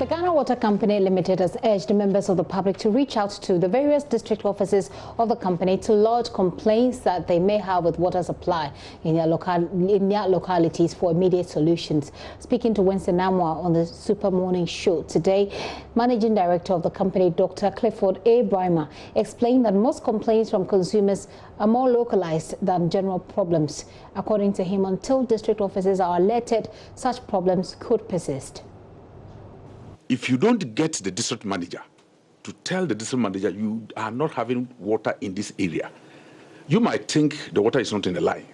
The Ghana Water Company Limited has urged members of the public to reach out to the various district offices of the company to lodge complaints that they may have with water supply in their localities for immediate solutions. Speaking to Winston Namwa on the Super Morning Show today, Managing Director of the company, Dr. Clifford A. Brymer, explained that most complaints from consumers are more localized than general problems. According to him, until district offices are alerted, such problems could persist. If you don't get the district manager to tell the district manager you are not having water in this area, you might think the water is not in the line.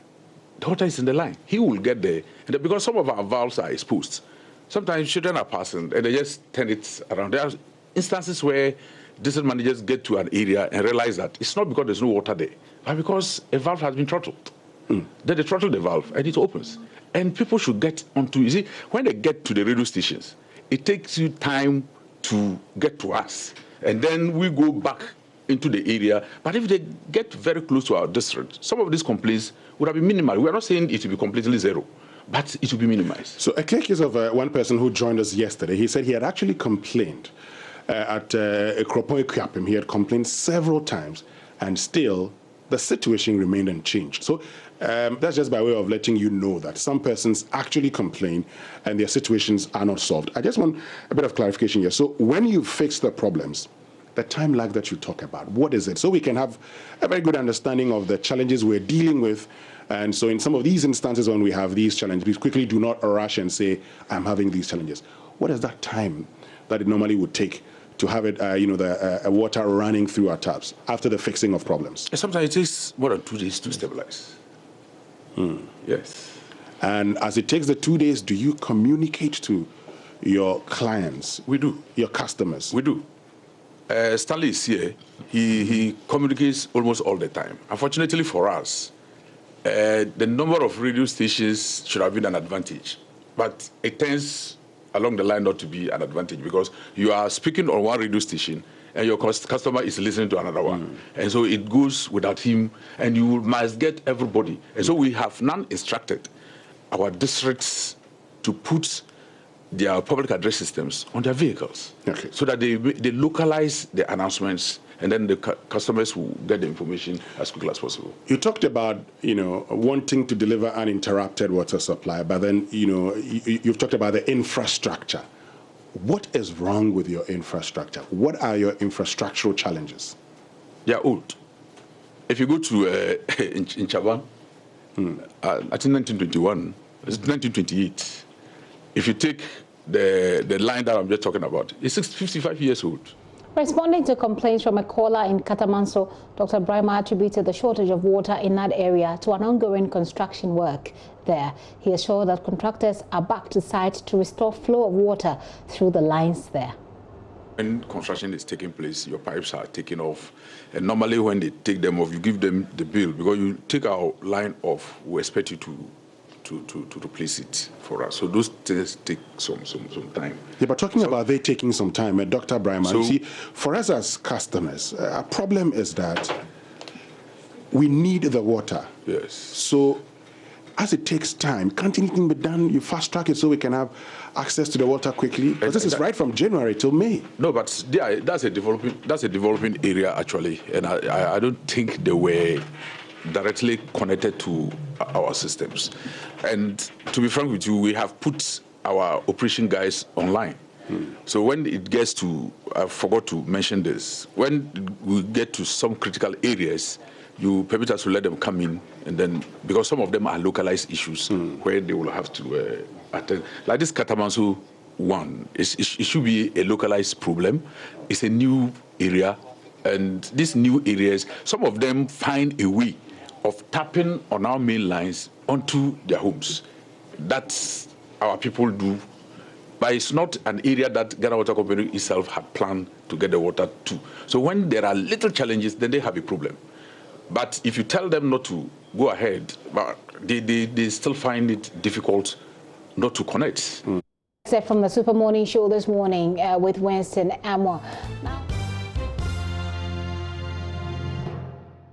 The water is in the line. He will get there. Because some of our valves are exposed. Sometimes children are passing and they just turn it around. There are instances where district managers get to an area and realize that it's not because there's no water there, but because a valve has been throttled. Then they throttle the valve and it opens. And people should get onto, you see, when they get to the radio stations, it takes you time to get to us. And then we go back into the area. But if they get very close to our district, some of these complaints would have been minimal. We are not saying it will be completely zero, but it will be minimized. So a clear case of one person who joined us yesterday. He said he had actually complained at Kropoi Kwiapim. He had complained several times, and still the situation remained unchanged. So that's just by way of letting you know that some persons actually complain and their situations are not solved. I just want a bit of clarification here. So when you fix the problems, the time lag that you talk about, what is it? So we can have a very good understanding of the challenges we're dealing with. And so in some of these instances when we have these challenges, we quickly do not rush and say, I'm having these challenges. What is that time that it normally would take to have it, the water running through our taps after the fixing of problems? Sometimes it takes more than 2 days to stabilize. Yes. And as it takes the 2 days, do you communicate to your clients? We do. Your customers? We do. Stanley is here. He communicates almost all the time. Unfortunately for us, the number of radio stations should have been an advantage. But it tends along the line not to be an advantage because you are speaking on one radio station and your customer is listening to another one. And so it goes without him, and you must get everybody. And so we have now instructed our districts to put their public address systems on their vehicles, so that they localize the announcements, and then the customers will get the information as quickly as possible. You talked about, wanting to deliver uninterrupted water supply, but then, you've talked about the infrastructure. What is wrong with your infrastructure? What are your infrastructural challenges? They are old. If you go to in Chaban, I think 1921, it's 1928. If you take the line that I'm just talking about, it's 55 years old. Responding to complaints from a caller in Katamanso, Dr. Brymer attributed the shortage of water in that area to an ongoing construction work there. He assured that contractors are back to site to restore flow of water through the lines there. When construction is taking place, your pipes are taken off. And normally when they take them off, you give them the bill. Because you take our line off, we expect you to replace it for us. So those things take some time. Yeah, but talking about they taking some time, Dr. Brymer, you see, for us as customers, our problem is that we need the water. Yes. So as it takes time, can't anything be done? You fast track it so we can have access to the water quickly? Because this is right from January till May. No, but that's a developing area actually, and I don't think they were directly connected to our systems. And to be frank with you, we have put our operation guys online. So when it gets to, I forgot to mention this, when we get to some critical areas, you permit us to let them come in, and then, because some of them are localized issues where they will have to attend. Like this Katamanso one, it should be a localized problem. It's a new area, and these new areas, some of them find a way of tapping on our main lines onto their homes. That's our people do. But it's not an area that Ghana Water Company itself had planned to get the water to. So when there are little challenges, then they have a problem. But if you tell them not to go ahead, but they still find it difficult not to connect. Except from the Super Morning Show this morning with Winston Namwa.